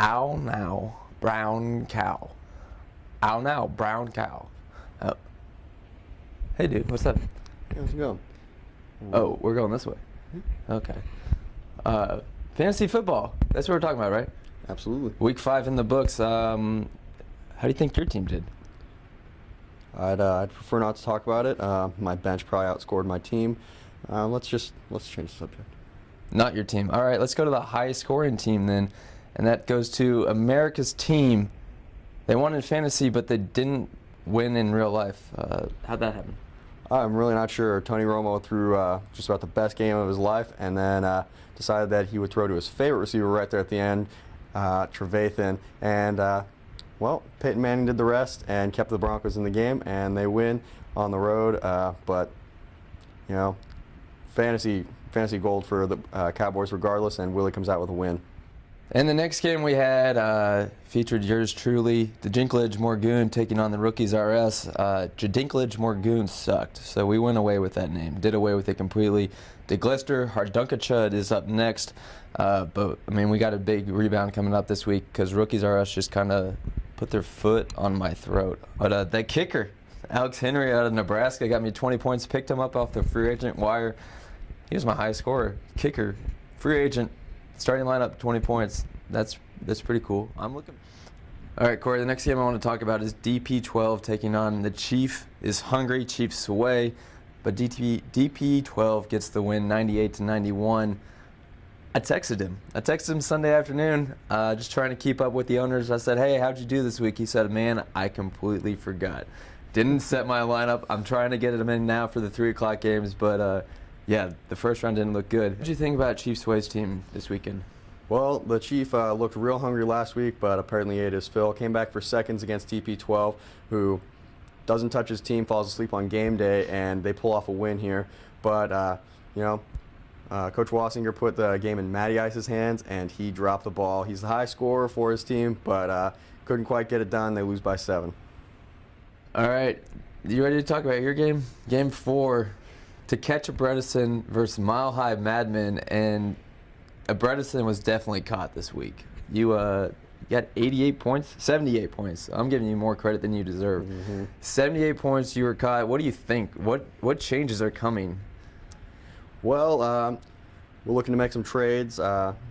Ow now, brown cow. Ow now, brown cow. Oh. Hey dude, what's up? Hey, how's it going? Oh, we're going this way. Okay. Fantasy football. That's what we're talking about, right? Absolutely. Week 5 in the books. How do you think your team did? I'd prefer not to talk about it. My bench probably outscored my team. Let's change the subject. Not your team. All right, let's go to the highest scoring team then, and that goes to America's team. They won in fantasy, but they didn't win in real life. How'd that happen? I'm really not sure. Tony Romo threw just about the best game of his life, and then decided that he would throw to his favorite receiver right there at the end, Trevathan. And well, Peyton Manning did the rest and kept the Broncos in the game, and they win on the road. But you know, fantasy gold for the Cowboys regardless, and Willie comes out with a win. And the next game we had featured yours truly, the Dinklage Morgoon taking on the Rookies RS. Jadinklage Morgoon sucked, so we went away with that name, did away with it completely. DeGlister Hardunkachud is up next, but I mean, we got a big rebound coming up this week because Rookies RS just kind of put their foot on my throat. But that kicker, Alex Henry out of Nebraska, got me 20 points, picked him up off the free agent wire. He was my highest scorer, kicker, free agent. Starting lineup, 20 points. That's pretty cool. I'm looking. All right, Corey, the next game I want to talk about is DP12 taking on the Chief is hungry, Chief sway, but DP12 gets the win 98-91. I texted him Sunday afternoon, just trying to keep up with the owners. I said, hey, how'd you do this week? He said, man, I completely forgot. Didn't set my lineup. I'm trying to get them in now for the 3 o'clock games, but yeah, the first round didn't look good. What did you think about Chief Sway's team this weekend? Well, the Chief looked real hungry last week, but apparently ate his fill. Came back for seconds against DP12, who doesn't touch his team, falls asleep on game day, and they pull off a win here. But, you know, Coach Wassinger put the game in Matty Ice's hands, and he dropped the ball. He's the high scorer for his team, but couldn't quite get it done. They lose by 7. All right, you ready to talk about your game? Game 4. To catch a Bredesen versus Mile High Madmen, and a Bredesen was definitely caught this week. You got 88 points, 78 points. I'm giving you more credit than you deserve. 78 points, you were caught. What do you think? What changes are coming? Well, we're looking to make some trades,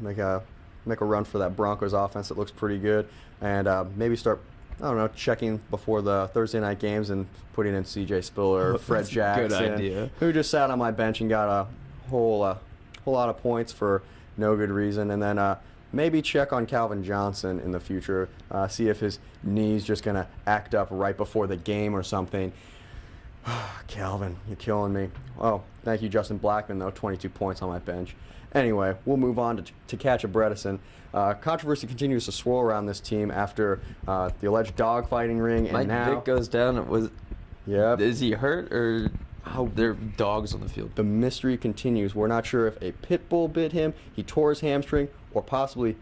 make a run for that Broncos offense that looks pretty good, and maybe start, I don't know, checking before the Thursday night games and putting in C.J. Spiller, Fred Jackson, good idea. Who just sat on my bench and got a whole lot of points for no good reason. And then maybe check on Calvin Johnson in the future, see if his knee's just going to act up right before the game or something. Calvin, you're killing me. Oh, thank you, Justin Blackman, though, 22 points on my bench. Anyway, we'll move on to catch a Bredesen. Controversy continues to swirl around this team after the alleged dogfighting ring, and Mike now Vick goes down. Is he hurt, or how there are dogs on the field? The mystery continues. We're not sure if a pit bull bit him, he tore his hamstring, or possibly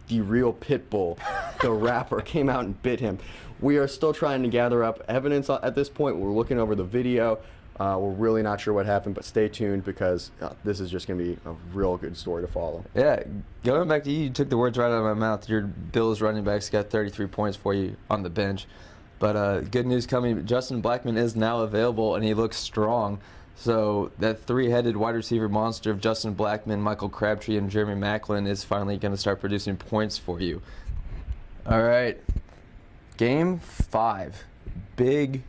the real pit bull, the rapper, came out and bit him. We are still trying to gather up evidence at this point. We're looking over the video. We're really not sure what happened, but stay tuned because this is just going to be a real good story to follow. Yeah, going back to you took the words right out of my mouth. Your Bills running backs got 33 points for you on the bench. But good news coming. Justin Blackman is now available, and he looks strong. So that 3-headed wide receiver monster of Justin Blackman, Michael Crabtree, and Jeremy Maclin is finally going to start producing points for you. All right, Game 5. Big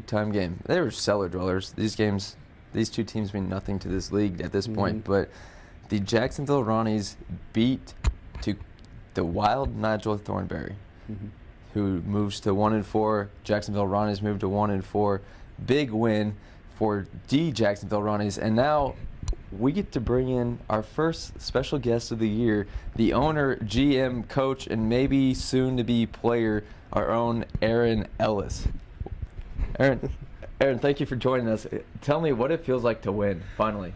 time game. They were cellar dwellers. These two teams mean nothing to this league at this point, but the Jacksonville Ronnies beat to the Wild Nigel Thornberry, who moves to 1-4. Jacksonville Ronnies moved to 1-4. Big win for the Jacksonville Ronnies, and now we get to bring in our first special guest of the year, the owner, GM, coach, and maybe soon-to-be player, our own Aaron Ellis. Aaron, thank you for joining us. Tell me what it feels like to win, finally.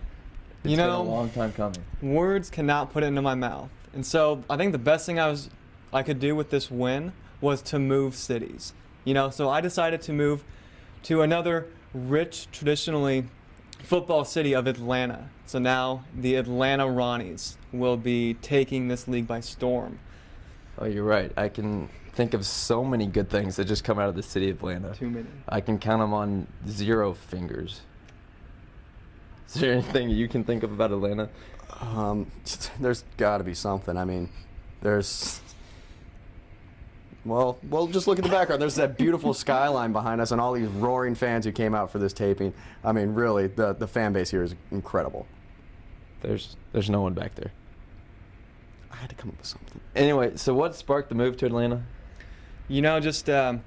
It's been a long time coming. Words cannot put it into my mouth. And so I think the best thing I could do with this win was to move cities. So I decided to move to another rich, traditionally football city of Atlanta. So now the Atlanta Ronnies will be taking this league by storm. Oh, you're right. I can think of so many good things that just come out of the city of Atlanta. Too many. I can count them on 0 fingers. Is there anything you can think of about Atlanta? There's got to be something. I mean, there's. Well, just look at the background. There's that beautiful skyline behind us and all these roaring fans who came out for this taping. I mean, really, the fan base here is incredible. There's no one back there. I had to come up with something. Anyway, so what sparked the move to Atlanta? You know, just I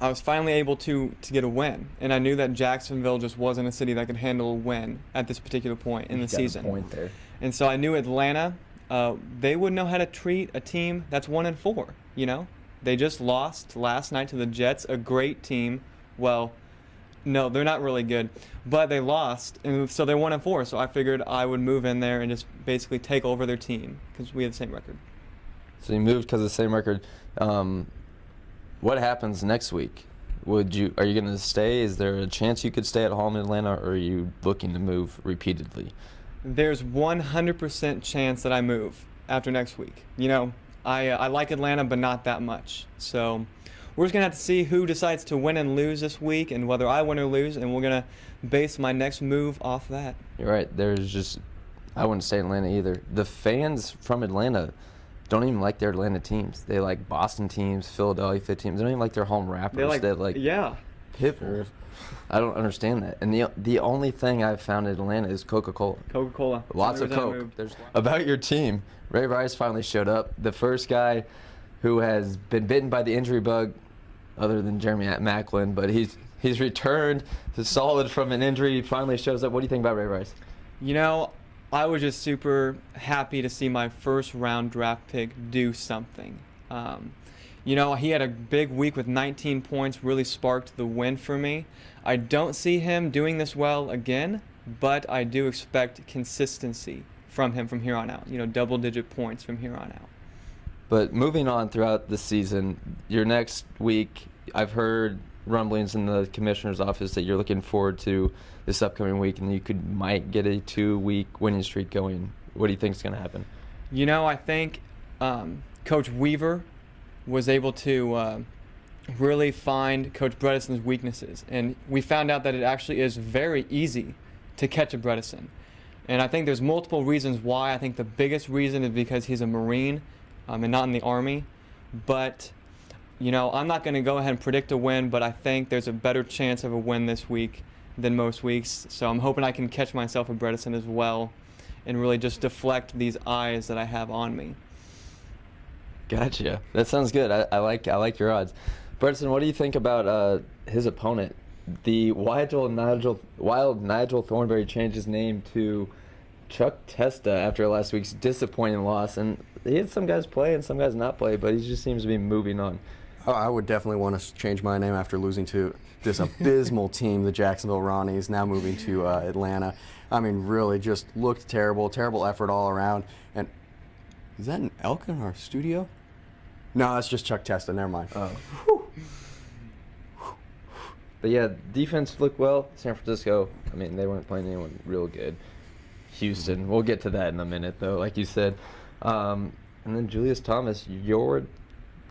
was finally able to get a win, and I knew that Jacksonville just wasn't a city that could handle a win at this particular point in the Got a season. point there. And so I knew Atlanta, they would know how to treat a team that's 1-4. You know, they just lost last night to the Jets, a great team. Well, no, they're not really good, but they lost, and so they're 1-4. So I figured I would move in there and just basically take over their team because we have the same record. So you moved because of the same record. What happens next week? Are you going to stay? Is there a chance you could stay at home in Atlanta, or are you looking to move repeatedly? There's 100% chance that I move after next week. You know, I like Atlanta, but not that much. So we're just going to have to see who decides to win and lose this week and whether I win or lose, and we're going to base my next move off that. You're right. I wouldn't stay in Atlanta either. The fans from Atlanta don't even like their Atlanta teams. They like Boston teams, Philadelphia teams. They don't even like their home rappers. They like yeah. Pitbull. I don't understand that. And the only thing I've found in Atlanta is Coca-Cola. Coca-Cola. Lots of Coke. About your team, Ray Rice finally showed up. The first guy who has been bitten by the injury bug, other than Jeremy Maclin, but he's returned to solid from an injury. He finally shows up. What do you think about Ray Rice? You know, I was just super happy to see my first round draft pick do something. You know, he had a big week with 19 points, really sparked the win for me. I don't see him doing this well again, but I do expect consistency from him from here on out. You know, double-digit points from here on out. But moving on throughout the season, your next week, I've heard rumblings in the commissioner's office that you're looking forward to this upcoming week, and you might get a 2-week winning streak going. What do you think is going to happen? You know, I think Coach Weaver was able to really find Coach Bredesen's weaknesses, and we found out that it actually is very easy to catch a Bredesen. And I think there's multiple reasons why. I think the biggest reason is because he's a Marine and not in the Army. But, you know, I'm not going to go ahead and predict a win, but I think there's a better chance of a win this week than most weeks. So I'm hoping I can catch myself a Bredesen as well and really just deflect these eyes that I have on me. Gotcha. That sounds good. I like your odds. Bredesen, what do you think about his opponent? The wild Nigel Thornberry changed his name to Chuck Testa after last week's disappointing loss, and he had some guys play and some guys not play, but he just seems to be moving on. Oh, I would definitely want to change my name after losing to this abysmal team, the Jacksonville Ronnies, now moving to Atlanta. I mean, really just looked terrible effort all around. And is that an elk in our studio? No, that's just Chuck Testa. Never mind. But yeah, defense looked well. San Francisco, I mean, they weren't playing anyone real good. Houston, we'll get to that in a minute, though, like you said. And then Julius Thomas, your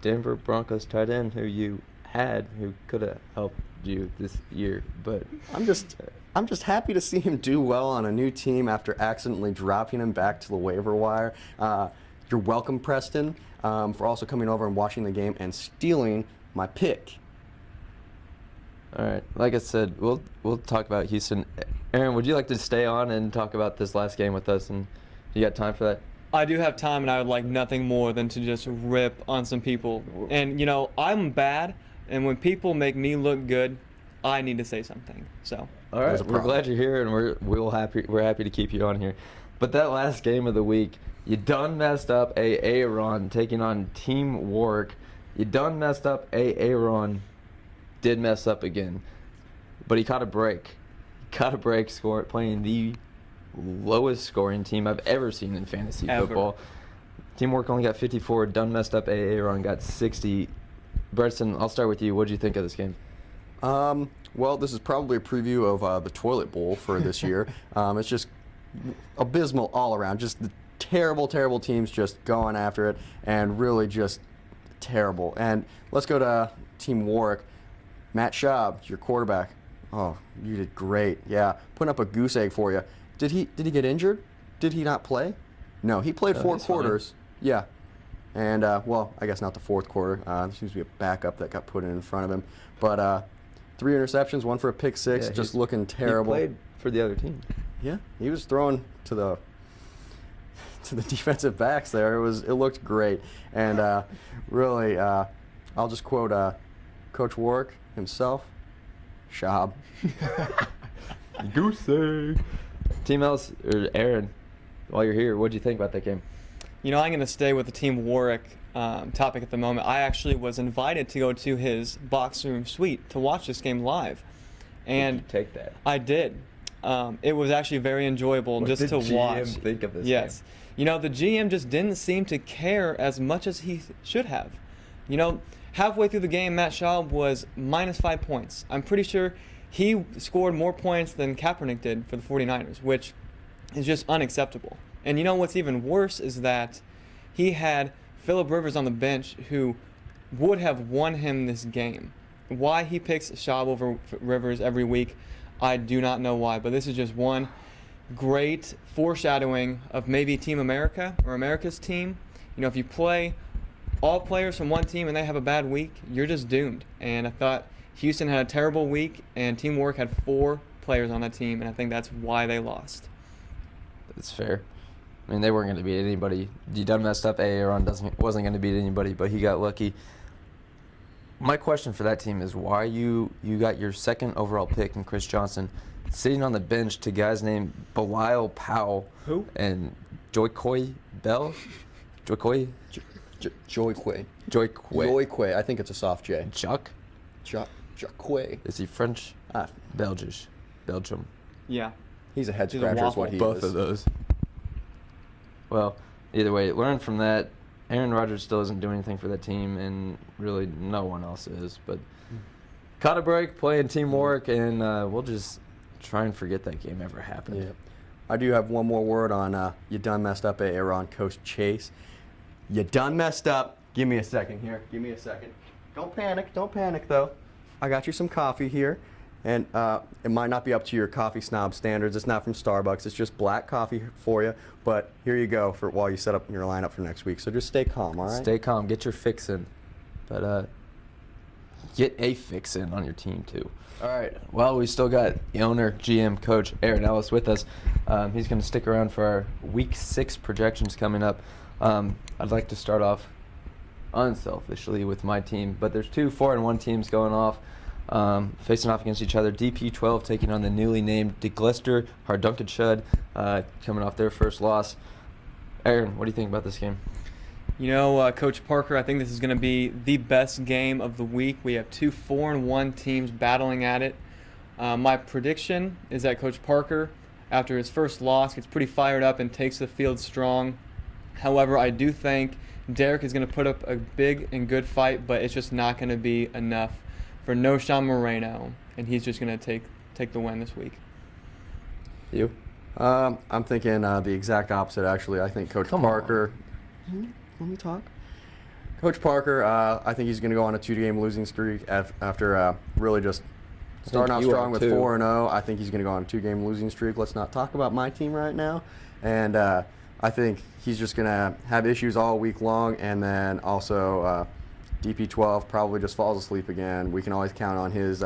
Denver Broncos tight end, who you had, who could have helped you this year. But I'm just happy to see him do well on a new team after accidentally dropping him back to the waiver wire. You're welcome, Preston, for also coming over and watching the game and stealing my pick. All right, like I said, we'll talk about Houston. Aaron, would you like to stay on and talk about this last game with us? And you got time for that? I do have time, and I would like nothing more than to just rip on some people. And, you know, I'm bad, and when people make me look good, I need to say something. So. All right, we're glad you're here, and we're happy to keep you on here. But that last game of the week, you done messed up Aaron taking on Team Warwick. You done messed up Aaron did mess up again, but he caught a break. Playing the lowest scoring team I've ever seen in fantasy football. Teamwork only got 54. Done messed up Aaron got 60. Bredesen, I'll start with you. What did you think of this game? Well, this is probably a preview of the toilet bowl for this year. It's just abysmal all around. Just the terrible, terrible teams just going after it, and really just terrible. And let's go to Team Warwick. Matt Schaub, your quarterback. Oh, you did great. Yeah, putting up a goose egg for you. Did he get injured? Did he not play? No, he played No, 4 he's fine. quarters. Yeah. And, well, I guess not the 4th quarter. There seems to be a backup that got put in front of him. But 3 interceptions, 1 for a pick 6, Yeah, just he's- looking terrible. He played for the other team. Yeah, he was throwing to the defensive backs there. It looked great. And really, I'll just quote Coach Warwick himself, Schaub. Goose egg. Team Ellis, or Aaron, while you're here, what do you think about that game? You know, I'm going to stay with the Team Warwick topic at the moment. I actually was invited to go to his box room suite to watch this game live. And Did you take that. I did. It was actually very enjoyable What just did to GM watch. think of this Yes. game? You know, the GM just didn't seem to care as much as he should have. You know, halfway through the game, Matt Schaub was -5 points. I'm pretty sure he scored more points than Kaepernick did for the 49ers, which is just unacceptable. And you know what's even worse is that he had Phillip Rivers on the bench who would have won him this game. Why he picks Schaub over Rivers every week, I do not know why, but this is just one great foreshadowing of maybe Team America or America's team. You know, if you play all players from one team and they have a bad week, you're just doomed. And I thought Houston had a terrible week, and Team Warwick had 4 players on that team, and I think that's why they lost. That's fair. I mean, they weren't going to beat anybody. You done messed up. Aaron wasn't going to beat anybody, but he got lucky. My question for that team is why you got your 2nd overall pick in Chris Johnson sitting on the bench to guys named Belial Powell Who? and Joycoy Bell? Joycoy? Joyquay. Joyquay. Joyquay. I think it's a soft J. Chuck? Joyquay. Is he French? Ah, Belgium. Yeah. he's a head He's a scratcher is what waffle. he Both is. of those. Well, either way, learn from that. Aaron Rodgers still isn't doing anything for that team, and really no one else is. But caught a break, playing teamwork, and we'll just try and forget that game ever happened. Yeah. I do have one more word on you done messed up, Aaron, Coach Chase. You done messed up. Give me a second here. Give me a second. Don't panic. Don't panic, though. I got you some coffee here. And it might not be up to your coffee snob standards. It's not from Starbucks. It's just black coffee for you. But here you go for while you set up your lineup for next week. So just stay calm, all right? Stay calm. Get your fix in. But get a fix in on your team, too. All right. Well, we still got the owner, GM, coach Aaron Ellis with us. He's going to stick around for our Week 6 projections coming up. I'd like to start off unselfishly with my team. But there's 2 4-1 teams going off. Facing off against each other. DP12 taking on the newly named DeGlester Hardunkenshud, coming off their first loss. Aaron, what do you think about this game? You know, Coach Parker, I think this is going to be the best game of the week. We have 2 4-1 teams battling at it. My prediction is that Coach Parker, after his first loss, gets pretty fired up and takes the field strong. However, I do think Derek is going to put up a big and good fight, but it's just not going to be enough for Noshawn Moreno, and he's just going to take the win this week. You? I'm thinking the exact opposite, actually. I think Coach Parker. Let me talk. Coach Parker, I think he's going to go on a 2-game losing streak after really just starting out you strong are, with too. 4-0. I think he's going to go on a 2-game losing streak. Let's not talk about my team right now. And I think he's just going to have issues all week long, and then also DP12 probably just falls asleep again. We can always count on his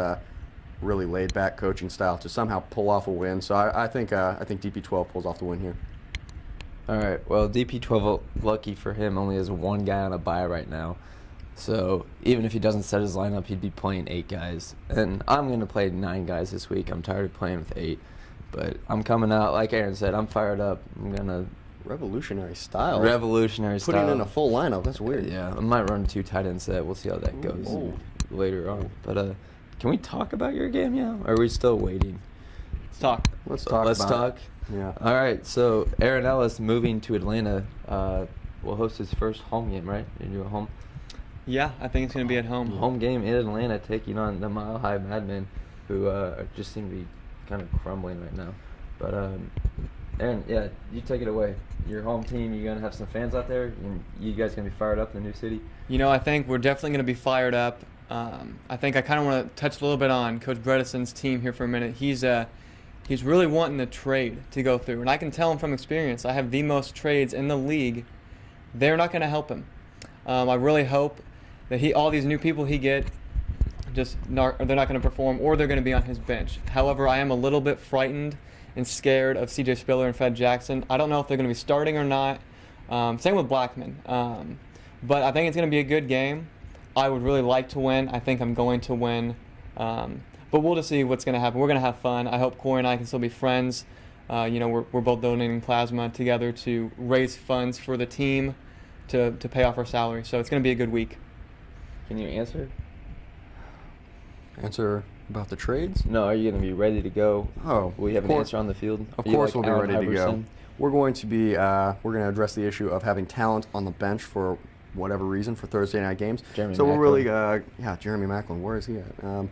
really laid-back coaching style to somehow pull off a win. So I think DP12 pulls off the win here. All right. Well, DP12, lucky for him, only has 1 guy on a bye right now. So even if he doesn't set his lineup, he'd be playing 8 guys. And I'm going to play 9 guys this week. I'm tired of playing with 8. But I'm coming out, like Aaron said, I'm fired up. I'm going to... Revolutionary style. Revolutionary style. Putting in a full lineup. That's weird. Yeah, I might run 2 tight end set. We'll see how that goes later on. But can we talk about your game now? Or are we still waiting? Let's talk. Let's talk Let's about talk. it. Yeah. All right, so Aaron Ellis moving to Atlanta will host his first home game, right? You do a home Yeah, I think it's going to be at home. game in Atlanta, taking on the Mile High Madmen. who just seem to be kind of crumbling right now. But Aaron, yeah, you take it away. Your home team, you're gonna have some fans out there, and you guys gonna be fired up in the new city. You know, I think we're definitely going to be fired up. I think I kind of want to touch a little bit on Coach Bredesen's team here for a minute. He's really wanting the trade to go through, and I can tell him from experience. I have the most trades in the league. They're not going to help him. I really hope that all these new people he get, they're not going to perform, or they're going to be on his bench. However, I am a little bit frightened and scared of C.J. Spiller and Fred Jackson. I don't know if they're going to be starting or not. Same with Blackman. But I think it's going to be a good game. I would really like to win. I think I'm going to win. But we'll just see what's going to happen. We're going to have fun. I hope Corey and I can still be friends. We're both donating plasma together to raise funds for the team to pay off our salary. So it's going to be a good week. Can you answer? Answer about the trades? No, are you going to be ready to go? Oh, we have an answer on the field. Of Are you course, like we'll be Allen ready to go. Iverson? We're going to be we're going to address the issue of having talent on the bench for whatever reason for Thursday night games. Jeremy so Macklin. we're really Jeremy Macklin. Where is he at?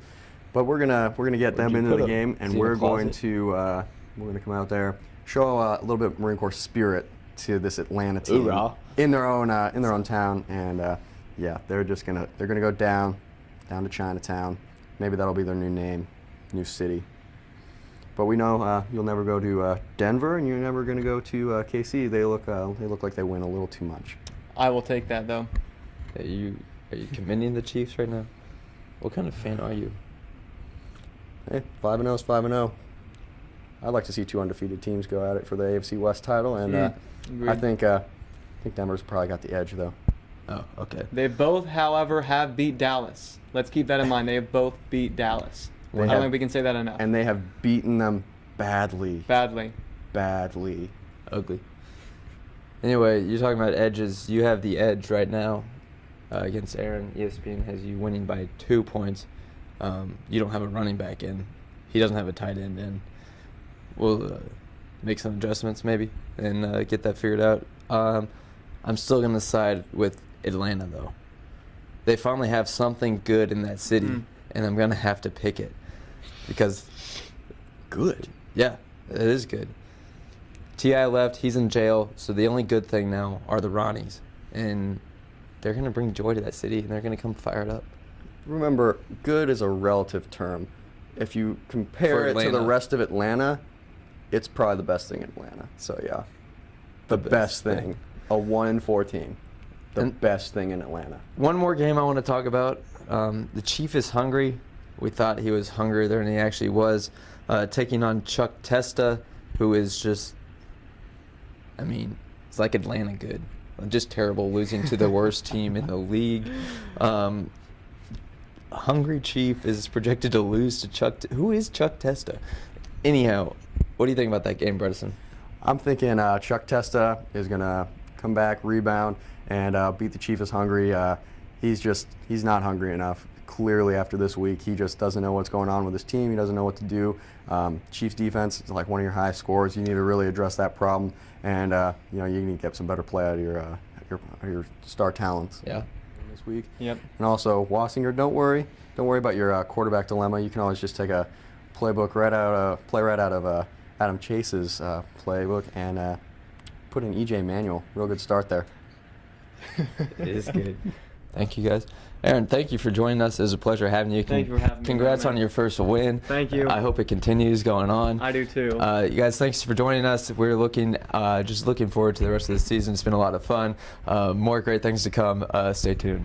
But we're gonna get them you into put the him? game, Is and he in we're the going closet? to come out there, show a little bit of Marine Corps spirit to this Atlanta team Hoorah. in their own town, and they're gonna go down to Chinatown. Maybe that'll be their new name, new city. But we know you'll never go to Denver, and you're never going to go to KC. They look like they win a little too much. I will take that, though. Are you commending the Chiefs right now? What kind of fan are you? Hey, 5-0 is 5-0. I'd like to see two undefeated teams go at it for the AFC West title, and Agreed. I think Denver's probably got the edge, though. Oh, okay. They both, however, have beat Dallas. Let's keep that in mind. They have both beat Dallas. I don't think we can say that enough. And they have beaten them badly. Badly. Badly. Ugly. Anyway, you're talking about edges. You have the edge right now against Aaron. ESPN has you winning by 2 points. You don't have a running back in. He doesn't have a tight end in. We'll make some adjustments maybe and get that figured out. I'm still going to side with Atlanta, though. They finally have something good in that city, and I'm going to have to pick it because good. Yeah, it is good. T.I. left. He's in jail, so the only good thing now are the Ronnies, and they're going to bring joy to that city, and they're going to come fired up. Remember, good is a relative term. If you compare For it to the Atlanta. rest of Atlanta, it's probably the best thing in Atlanta. So, yeah. The best thing. A 1-4 team. The And- best thing in Atlanta. One more game I want to talk about. The Chief is hungry. We thought he was hungrier than he actually was. Taking on Chuck Testa, who is just, it's like Atlanta good. Just terrible, losing to the worst team in the league. Hungry Chief is projected to lose to Chuck. Who is Chuck Testa? Anyhow, what do you think about that game, Bredesen? I'm thinking Chuck Testa is going to come back, rebound, and beat the Chief is hungry. He's not hungry enough. Clearly, after this week, he just doesn't know what's going on with his team. He doesn't know what to do. Chiefs defense is like one of your highest scores. You need to really address that problem, and you need to get some better play out of your star talents. Yeah. This week. Yep. And also, Wassinger, don't worry about your quarterback dilemma. You can always just take a play right out of Adam Chase's playbook and put in EJ Manuel. Real good start there. It is good. Thank you, guys. Aaron, thank you for joining us. It was a pleasure having you. Thank you for having me, Congrats man. on your first win. Thank you. I hope it continues going on. I do too. You guys, thanks for joining us. We're just looking forward to the rest of the season. It's been a lot of fun. More great things to come. Stay tuned.